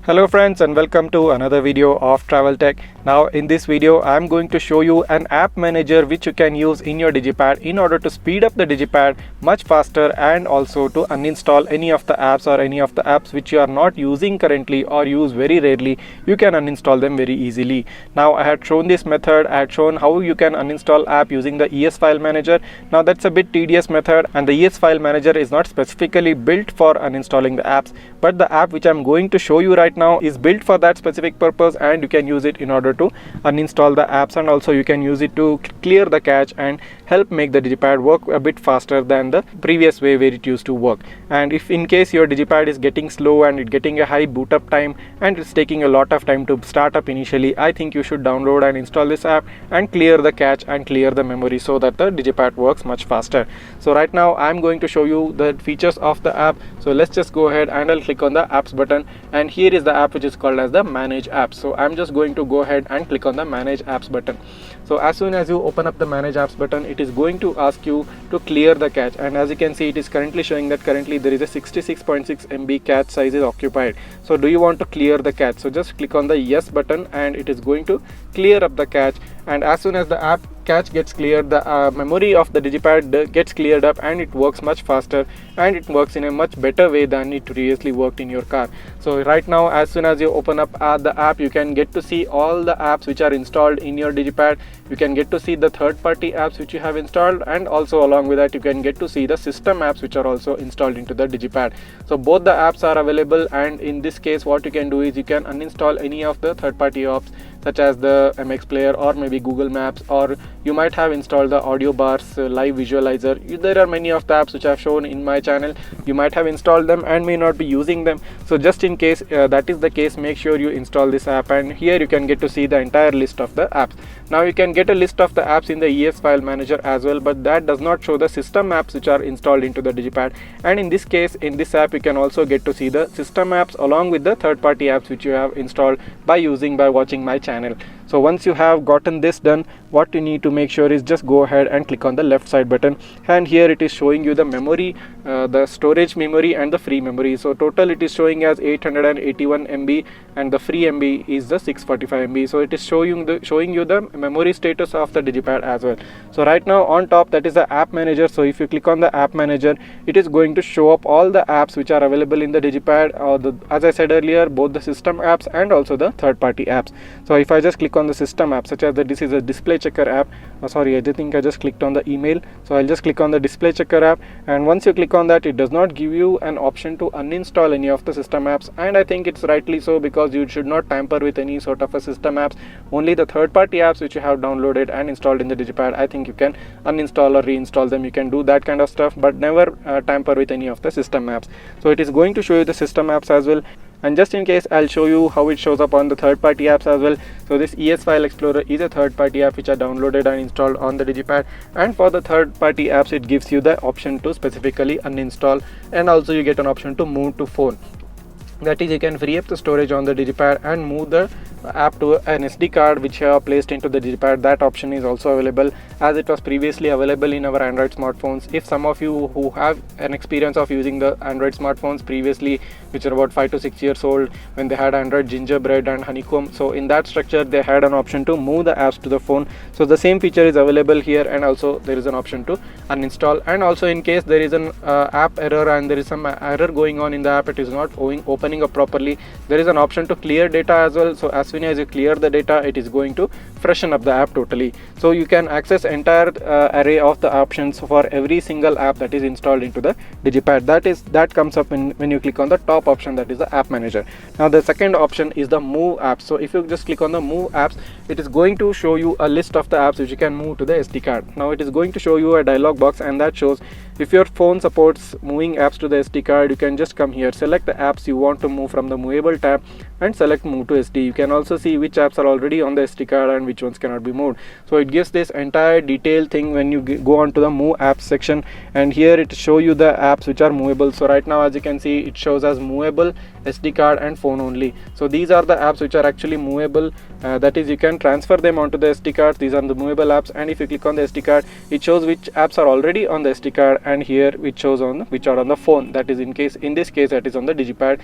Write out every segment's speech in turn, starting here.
Hello friends, and welcome to another video of Travel Tech. Now in this video I am going to show you an app manager which you can use in your Digipad in order to speed up the Digipad much faster and also to uninstall any of the apps or any of the apps which you are not using currently or use very rarely. You can uninstall them very easily. Now I had shown this method. I had shown how you can uninstall app using the ES file manager. Now that's a bit tedious method, and the ES file manager is not specifically built for uninstalling the apps, but the app which I am going to show you right now is built for that specific purpose, and you can use it in order to uninstall the apps, and also you can use it to clear the cache and help make the Digipad work a bit faster than the previous way where it used to work. And if in case your Digipad is getting slow and it's getting a high boot up time and it's taking a lot of time to start up initially, I think you should download and install this app and clear the cache and clear the memory so that the Digipad works much faster. So right now I'm going to show you the features of the app. So let's just go ahead and I'll click on the apps button, and here is the app which is called as the manage apps. So I'm just going to go ahead and click on the manage apps button. So as soon as you open up the manage apps button, it is going to ask you to clear the cache, and as you can see, it is currently showing that currently there is a 66.6 MB cache size is occupied. So do you want to clear the cache? So just click on the yes button and it is going to clear up the cache, and as soon as the app cache gets cleared, the memory of the Digipad gets cleared up, and it works much faster and it works in a much better way than it previously worked in your car. So right now, as soon as you open up the app, you can get to see all the apps which are installed in your Digipad. You can get to see the third-party apps which you have installed, and also along with that you can get to see the system apps which are also installed into the Digipad. So both the apps are available, and in this case what you can do is you can uninstall any of the third-party apps such as the MX Player or maybe Google Maps, or you might have installed the Audio Bars Live Visualizer. There are many of the apps which I have shown in my channel. You might have installed them and may not be using them. So just in case that is the case, make sure you install this app, and here you can get to see the entire list of the apps. Now you can get a list of the apps in the ES file manager as well, but that does not show the system apps which are installed into the Digipad. And in this case, in this app you can also get to see the system apps along with the third-party apps which you have installed by watching my channel. So once you have gotten this done, what you need to make sure is just go ahead and click on the left side button, and here it is showing you the memory, the storage memory and the free memory. So total it is showing as 881 MB, and the free MB is the 645 MB. So it is showing you the memory status of the Digipad as well. So right now on top, that is the app manager. So if you click on the app manager, it is going to show up all the apps which are available in the Digipad, or as I said earlier, both the system apps and also the third-party apps. So if I just click on the system app, such as this is a display checker app. Sorry, I think I just clicked on the email. So I'll just click on the display checker app, and once you click on that, it does not give you an option to uninstall any of the system apps, and I think it's rightly so, because you should not tamper with any sort of a system apps. Only the third-party apps which you have downloaded and installed in the Digipad, I think you can uninstall or reinstall them. You can do that kind of stuff, but never tamper with any of the system apps. So it is going to show you the system apps as well. And just in case, I'll show you how it shows up on the third-party apps as well. So this ES File Explorer is a third-party app which I downloaded and installed on the Digipad, and for the third-party apps it gives you the option to specifically uninstall, and also you get an option to move to phone. That is, you can free up the storage on the Digipad and move the app to an SD card which you have placed into the Digipad. That option is also available, as it was previously available in our Android smartphones. If some of you who have an experience of using the Android smartphones previously, which are about 5 to 6 years old, when they had Android Gingerbread and Honeycomb, so in that structure they had an option to move the apps to the phone. So the same feature is available here, and also there is an option to uninstall. And also in case there is an app error and there is some error going on in the app, it is not opening up properly, there is an option to clear data as well. So as soon as you clear the data, it is going to freshen up the app totally. So you can access entire array of the options for every single app that is installed into the Digipad. That comes up when you click on the top option, that is the app manager. Now the second option is the move apps. So if you just click on the move apps, it is going to show you a list of the apps which you can move to the SD card. Now it is going to show you a dialog box, and that shows if your phone supports moving apps to the SD card, you can just come here, select the apps you want to move from the movable tab, and select move to SD. You can also see which apps are already on the SD card and which ones cannot be moved. So it gives this entire detailed thing when you go on to the move apps section, and here it show you the apps which are movable. So right now, as you can see, it shows as movable, SD card and phone only. So these are the apps which are actually movable, that is, you can transfer them onto the SD card. These are the movable apps, and if you click on the SD card, it shows which apps are already on the SD card and here which shows on which are on the phone, that is in this case that is on the digipad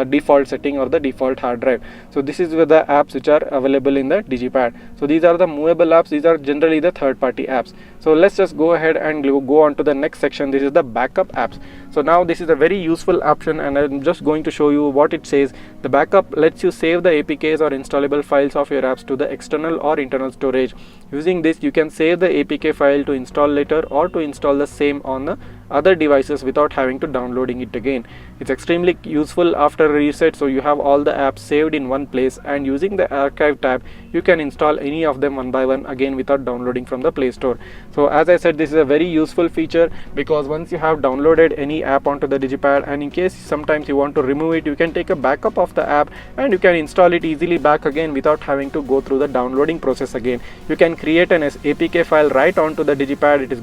default setting or the default hard drive. So this is with the apps which are available in the digipad. So these are the movable apps, these are generally the third-party apps. So let's just go ahead and go on to the next section. This is the backup apps. So now this is a very useful option, and I'm just going to show you what it says. The backup lets you save the APKs or installable files of your apps to the external or internal storage. Using this, you can save the APK file to install later or to install the same on the other devices without having to downloading it again. It's extremely useful after a reset, so you have all the apps saved in one place, and using the archive tab you can install any of them one by one again without downloading from the Play Store. So as I said, this is a very useful feature, because once you have downloaded any app onto the digipad, and in case sometimes you want to remove it, you can take a backup of the app and you can install it easily back again without having to go through the downloading process again. You can create an APK file right onto the digipad. It is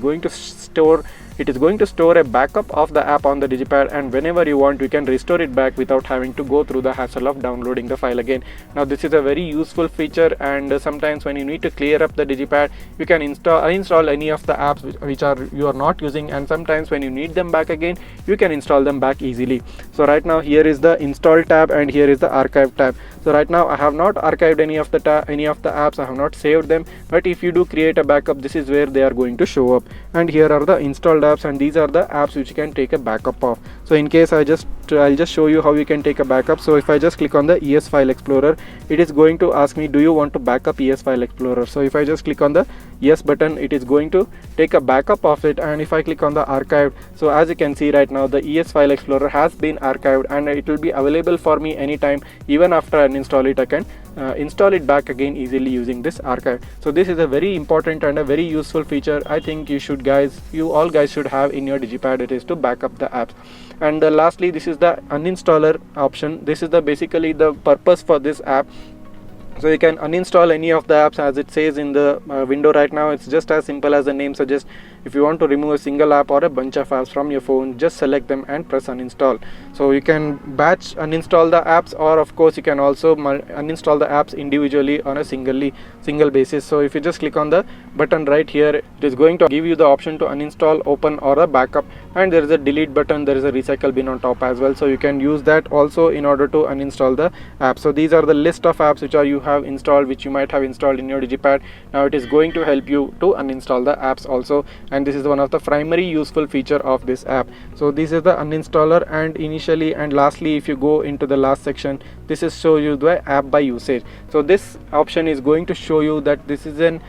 going to store a backup of the app on the digipad, and whenever you want you can restore it back without having to go through the hassle of downloading the file again. Now this is a very useful feature, and sometimes when you need to clear up the digipad, you can uninstall any of the apps which you are not using, and sometimes when you need them back again, you can install them back easily. So right now here is the install tab and here is the archive tab. So right now I have not archived any of the apps, I have not saved them, but if you do create a backup, this is where they are going to show up. And here are the installed apps, and these are the apps which you can take a backup of. So in case I'll just show you how you can take a backup. So if I just click on the ES File Explorer, it is going to ask me, do you want to backup ES File Explorer? So if I just click on the yes button, it is going to take a backup of it. And if I click on the archive, so as you can see right now, the ES File Explorer has been archived, and it will be available for me anytime. Even after I uninstall it, I can install it back again easily using this archive. So this is a very important and a very useful feature. I think you all guys should have in your digipad. It is to back up the apps. And lastly, this is the uninstaller option. This is basically the purpose for this app. So you can uninstall any of the apps, as it says in the window right now. It's just as simple as the name suggests. If you want to remove a single app or a bunch of apps from your phone, just select them and press uninstall. So you can batch uninstall the apps, or of course you can also uninstall the apps individually on a single basis. So if you just click on the button right here, it is going to give you the option to uninstall, open, or a backup, and there is a delete button, there is a recycle bin on top as well. So you can use that also in order to uninstall the app. So these are the list of apps which you have installed, which you might have installed in your digipad. Now it is going to help you to uninstall the apps also, and this is one of the primary useful feature of this app. So this is the uninstaller, and initially and lastly, if you go into the last section, this is show you the app by usage. So this option is going to show you that this is an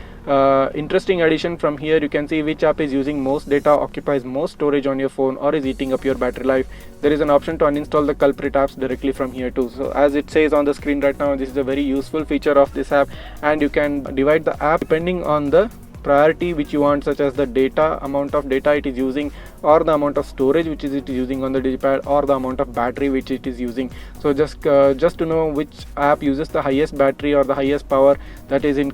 interesting addition. From here you can see which app is using most data, occupies most storage on your phone, or is eating up your battery life. There is an option to uninstall the culprit apps directly from here too. So as it says on the screen right now, this is a very useful feature of this app, and you can divide the app depending on the priority which you want, such as the amount of data it is using, or the amount of storage which it is using on the digipad, or the amount of battery which it is using. So just to know which app uses the highest battery or the highest power, that is in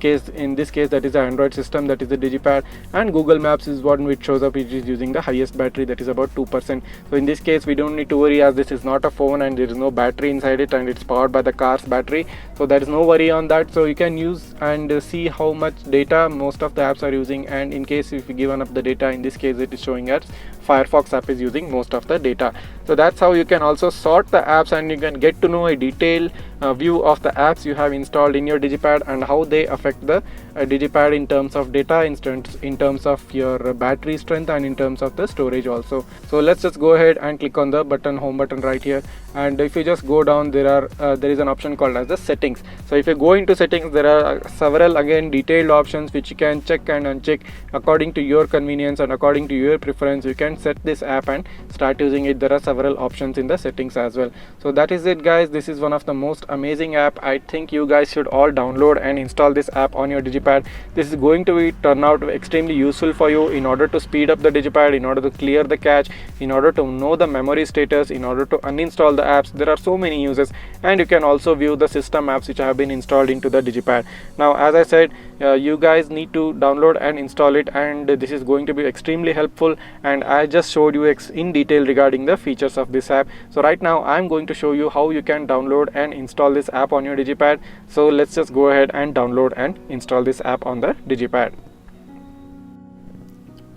this case that is the Android system, that is the digipad, and Google Maps is one which shows up, it is using the highest battery, that is about 2%. So in this case we don't need to worry, as this is not a phone and there is no battery inside it, and it's powered by the car's battery, so there is no worry on that. So you can use and see how much data most of the apps are using, and in case if you given up the data, in this case it is showing us Firefox app is using most of the data. So that's how you can also sort the apps, and you can get to know a detailed view of the apps you have installed in your digipad and how they affect the digipad in terms of data, in terms of your battery strength, and in terms of the storage also. So let's just go ahead and click on the home button right here, and if you just go down, there is an option called as the settings. So if you go into settings, there are several again detailed options which you can check and uncheck according to your convenience and according to your preference. You can set this app and start using it. There are several options in the settings as well. So that is it guys, this is one of the most amazing app. I think you guys should all download and install this app on your digipad. This is going to turn out extremely useful for you in order to speed up the digipad, in order to clear the cache, in order to know the memory status, in order to uninstall the apps. There are so many uses, and you can also view the system apps which have been installed into the digipad. Now as I said, you guys need to download and install it, and this is going to be extremely helpful, and I just showed you in detail regarding the features of this app. So right now I'm going to show you how you can download and install this app on your digipad. So let's just go ahead and download and install this app on the digipad.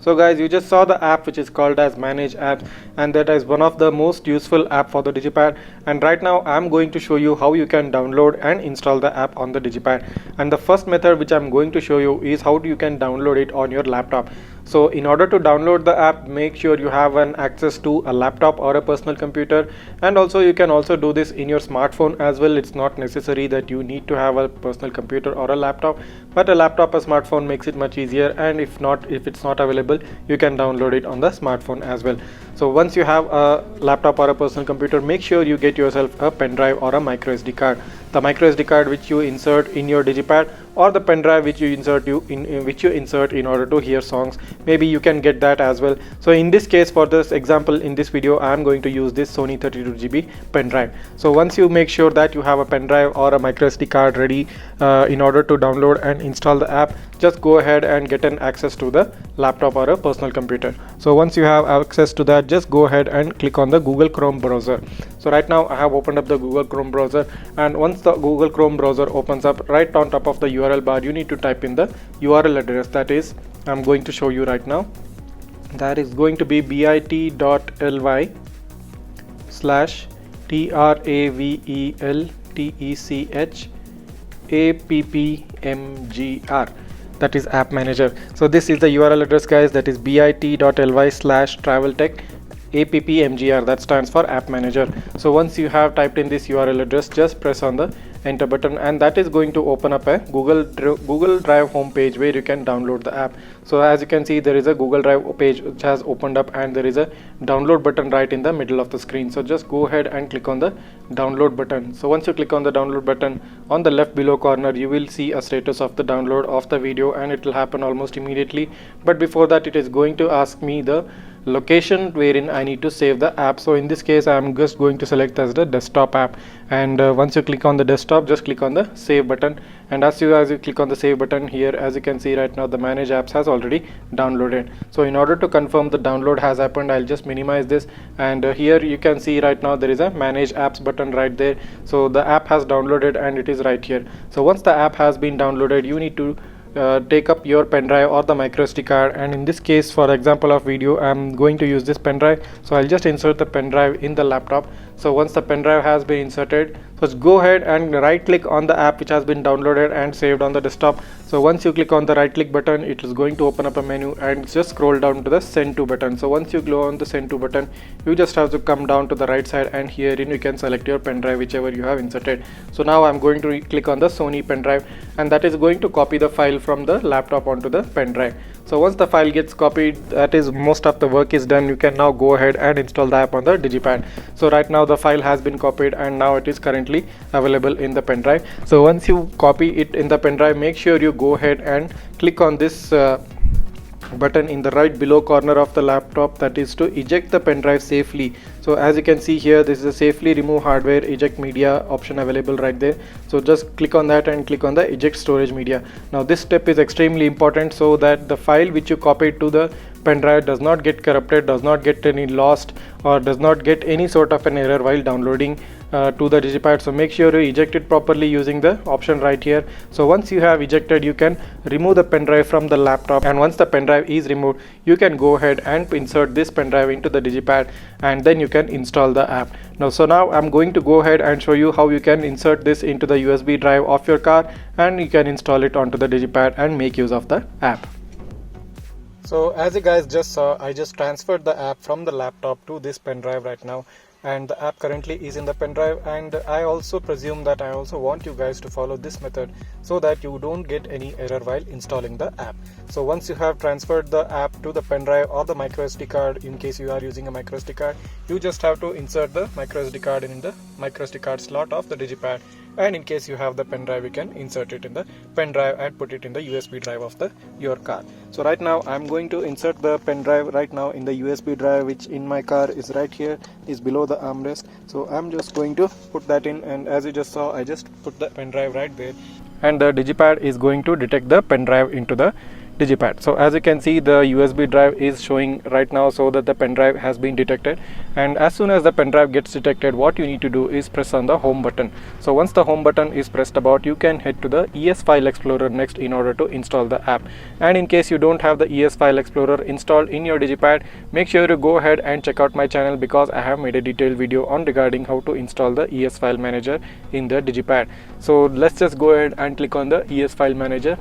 So guys, you just saw the app which is called as Manage Apps, and that is one of the most useful app for the Digipad. And right now I'm going to show you how you can download and install the app on the Digipad. And the first method which I'm going to show you is how you can download it on your laptop. So in order to download the app, make sure you have an access to a laptop or a personal computer, and also you can also do this in your smartphone as well. It's not necessary that you need to have a personal computer or a laptop, but a laptop or smartphone makes it much easier, and if it's not available, you can download it on the smartphone as well. So once you have a laptop or a personal computer, make sure you get yourself a pen drive or a micro SD card. The micro SD card which you insert in your Digipad, or the pen drive which you insert in order to hear songs, maybe you can get that as well. So in this case, for this example in this video, I am going to use this Sony 32GB pen drive. So once you make sure that you have a pen drive or a micro SD card ready in order to download and install the app, just go ahead and get an access to the laptop or a personal computer. So once you have access to that, just go ahead and click on the Google Chrome browser. So right now I have opened up the Google Chrome browser, and once the Google Chrome browser opens up, right on top of the URL bar, you need to type in the URL address that is I'm going to show you right now. That is going to be bit.ly/traveltech that is app manager. So this is the URL address, guys, that is bit.ly/traveltech appmgr, that stands for app manager. So once you have typed in this URL address, just press on the enter button, and that is going to open up a Google Drive home page where you can download the app. So as you can see, there is a Google Drive page which has opened up, and there is a download button right in the middle of the screen. So just go ahead and click on the download button. So once you click on the download button, on the left below corner you will see a status of the download of the video, and it will happen almost immediately. But before that, it is going to ask me the location wherein I need to save the app. So in this case, I am just going to select as the desktop app, and once you click on the desktop, just click on the save button. And as you click on the save button here, as you can see right now, the manage apps has already downloaded. So in order to confirm the download has happened, I'll just minimize this, and here you can see right now there is a manage apps button right there. So the app has downloaded and it is right here. So once the app has been downloaded, you need to take up your pen drive or the micro SD card, and in this case, for example of video, I'm going to use this pen drive. So I'll just insert the pen drive in the laptop. So once the pen drive has been inserted, so go ahead and right click on the app which has been downloaded and saved on the desktop. So once you click on the right click button, it is going to open up a menu, and just scroll down to the send to button. So once you go on the send to button, you just have to come down to the right side, and herein you can select your pen drive whichever you have inserted. So now I'm going to click on the Sony pen drive, and that is going to copy the file from the laptop onto the pen drive. So once the file gets copied, that is most of the work is done. You can now go ahead and install the app on the Digipad. So right now the file has been copied, and now it is currently available in the pen drive. So once you copy it in the pen drive, make sure you go ahead and click on this button in the right below corner of the laptop, that is to eject the pen drive safely. So as you can see here, this is a safely remove hardware eject media option available right there. So just click on that and click on the eject storage media. Now this step is extremely important, so that the file which you copied to the pen drive does not get corrupted, does not get any lost, or does not get any sort of an error while downloading to the Digipad. So make sure you eject it properly using the option right here. So once you have ejected, you can remove the pen drive from the laptop, and once the pen drive is removed, you can go ahead and insert this pen drive into the Digipad, and then you can install the app. So now I'm going to go ahead and show you how you can insert this into the USB drive of your car, and you can install it onto the Digipad and make use of the app. So as you guys just saw, I just transferred the app from the laptop to this pen drive right now, and the app currently is in the pen drive. And I also presume that I also want you guys to follow this method so that you don't get any error while installing the app. So once you have transferred the app to the pen drive or the micro SD card, in case you are using a micro SD card, you just have to insert the micro SD card in the micro SD card slot of the Digipad, and in case you have the pen drive, you can insert it in the pen drive and put it in the USB drive of your car. So right now I'm going to insert the pen drive right now in the USB drive, which in my car is right here, is below the armrest. So I'm just going to put that in, and as you just saw, I just put the pen drive right there, and the Digipad is going to detect the pen drive into the digipad. So as you can see, the USB drive is showing right now, so that the pen drive has been detected. And as soon as the pen drive gets detected, what you need to do is press on the home button. So once the home button is pressed about, you can head to the ES File Explorer next in order to install the app. And in case you don't have the ES File Explorer installed in your digipad, make sure you go ahead and check out my channel, because I have made a detailed video on regarding how to install the ES File Manager in the digipad. So let's just go ahead and click on the ES File Manager.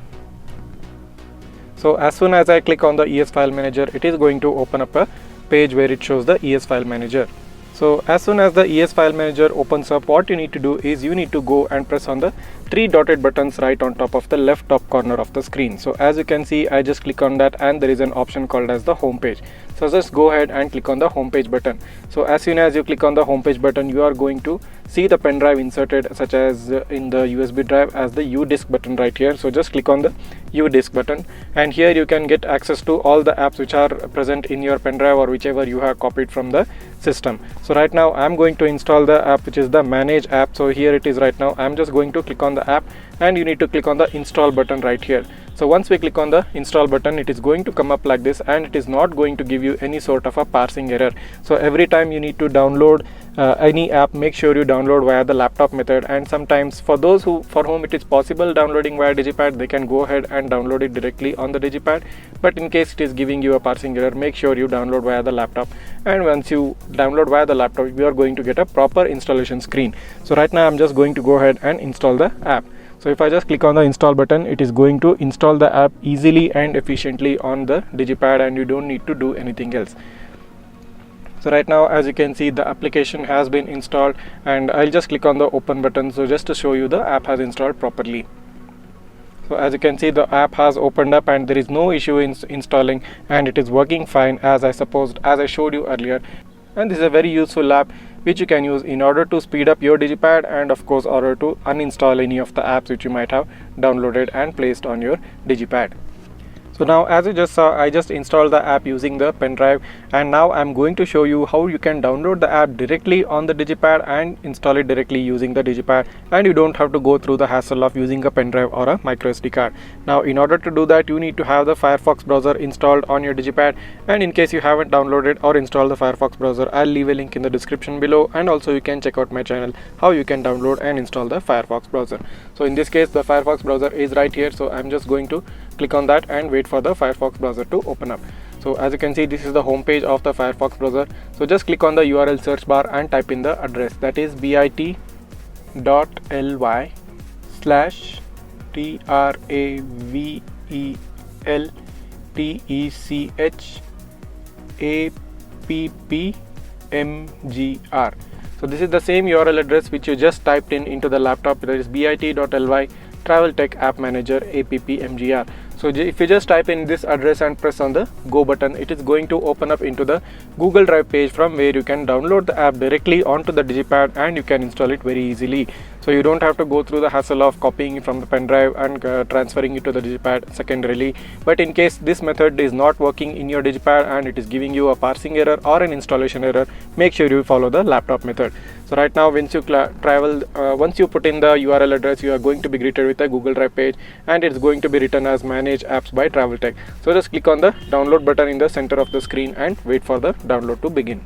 So as soon as I click on the ES File Manager, it is going to open up a page where it shows the ES File Manager. So as soon as the ES File Manager opens up, what you need to do is you need to go and press on the 3 dotted buttons right on top of the left top corner of the screen. So as you can see, I just click on that and there is an option called as the home page. So just go ahead and click on the home page button. So as soon as you click on the home page button, you are going to see the pen drive inserted, such as in the USB drive as the U disk button right here. So just click on the U disk button, and here you can get access to all the apps which are present in your pen drive or whichever you have copied from the system. So right now I'm going to install the app which is the Manage app. So here it is right now. I'm just going to click on the app, and you need to click on the install button right here. So once we click on the install button, it is going to come up like this, and it is not going to give you any sort of a parsing error. So every time you need to download any app, make sure you download via the laptop method. And sometimes for those for whom it is possible downloading via digipad, they can go ahead and download it directly on the digipad. But in case it is giving you a parsing error, make sure you download via the laptop. And once you download via the laptop, you are going to get a proper installation screen. So right now I'm just going to go ahead and install the app. So if I just click on the install button, it is going to install the app easily and efficiently on the digipad, and you don't need to do anything else. So right now, as you can see, the application has been installed, and I'll just click on the open button. So just to show you, the app has installed properly. So as you can see, the app has opened up and there is no issue in installing, and it is working fine as I showed you earlier. And this is a very useful app which you can use in order to speed up your digipad, and of course order to uninstall any of the apps which you might have downloaded and placed on your digipad. So now, as you just saw, I just installed the app using the pen drive, and now I'm going to show you how you can download the app directly on the digipad and install it directly using the digipad, and you don't have to go through the hassle of using a pen drive or a micro SD card. Now in order to do that, you need to have the Firefox browser installed on your digipad, and in case you haven't downloaded or installed the Firefox browser, I'll leave a link in the description below, and also you can check out my channel how you can download and install the Firefox browser. So in this case, the Firefox browser is right here, so I'm just going to click on that and wait for the Firefox browser to open up. So as you can see, this is the home page of the Firefox browser. So just click on the URL search bar and type in the address, that is bit.ly/traveltappmgr. So this is the same URL address which you just typed into the laptop, that is bit.ly Traveltech App Manager appmgr. So if you just type in this address and press on the go button, it is going to open up into the Google Drive page, from where you can download the app directly onto the digipad and you can install it very easily. So you don't have to go through the hassle of copying it from the pen drive and transferring it to the digipad secondarily. But in case this method is not working in your digipad and it is giving you a parsing error or an installation error, make sure you follow the laptop method. So right now, once you once you put in the URL address, you are going to be greeted with a Google Drive page, and it's going to be written as Manage Apps by Traveltech. So just click on the download button in the center of the screen and wait for the download to begin.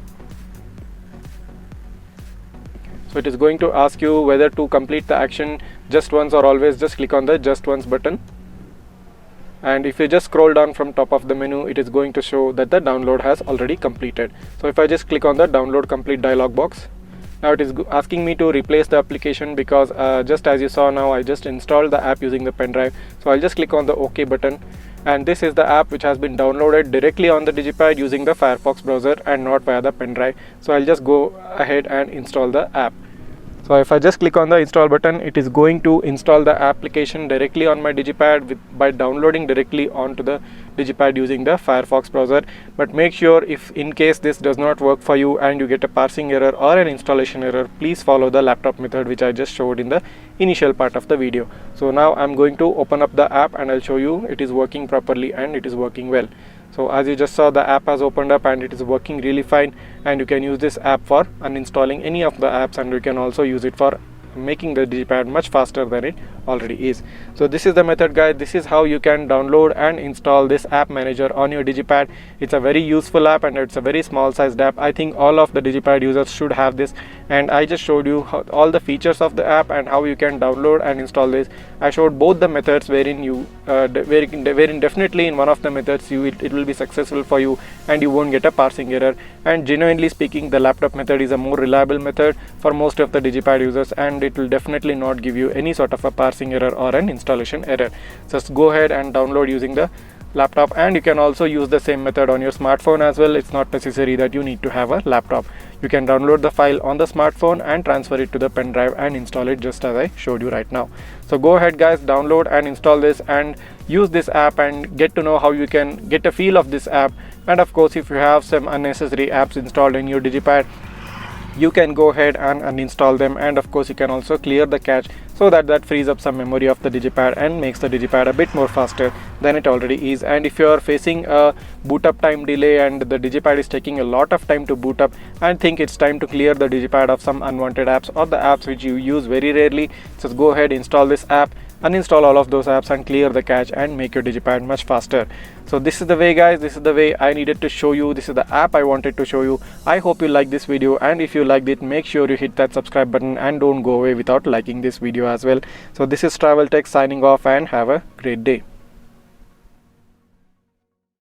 So it is going to ask you whether to complete the action just once or always. Just click on the just once button, and if you just scroll down from top of the menu, it is going to show that the download has already completed. So if I just click on the download complete dialog box, now it is asking me to replace the application, because just as you saw, now I just installed the app using the pen drive. So I'll just click on the OK button, and this is the app which has been downloaded directly on the digipad using the Firefox browser and not via the pen drive. So I'll just go ahead and install the app. So if I just click on the install button, it is going to install the application directly on my digipad by downloading directly onto the digipad using the Firefox browser. But make sure, if in case this does not work for you and you get a parsing error or an installation error, please follow the laptop method which I just showed in the initial part of the video. So now I'm going to open up the app and I'll show you it is working properly and it is working well. So as you just saw, the app has opened up and it is working really fine, and you can use this app for uninstalling any of the apps, and you can also use it for making the digipad much faster than it already is. So this is the method, guys. This is how you can download and install this app manager on your digipad. It's a very useful app and it's a very small sized app. I think all of the digipad users should have this, and I just showed you all the features of the app and how you can download and install this. I showed both the methods wherein you wherein definitely in one of the methods it will be successful for you and you won't get a parsing error. And genuinely speaking, the laptop method is a more reliable method for most of the digipad users, and it will definitely not give you any sort of a parsing error or an installation error. Just go ahead and download using the laptop, and you can also use the same method on your smartphone as well. It's not necessary that you need to have a laptop. You can download the file on the smartphone and transfer it to the pen drive and install it just as I showed you right now. So go ahead, guys, download and install this and use this app and get to know how you can get a feel of this app. And of course, if you have some unnecessary apps installed in your digipad, you can go ahead and uninstall them, and of course you can also clear the cache so that frees up some memory of the digipad and makes the digipad a bit more faster than it already is. And if you are facing a boot up time delay and the digipad is taking a lot of time to boot up, I think it's time to clear the digipad of some unwanted apps or the apps which you use very rarely. Just go ahead, install this app, uninstall all of those apps and clear the cache and make your digipad much faster. So this is the way, guys. This is the way I needed to show you. This is the app I wanted to show you. I hope you like this video, and if you liked it, make sure you hit that subscribe button and don't go away without liking this video as well. So this is Travel Tech signing off, and have a great day.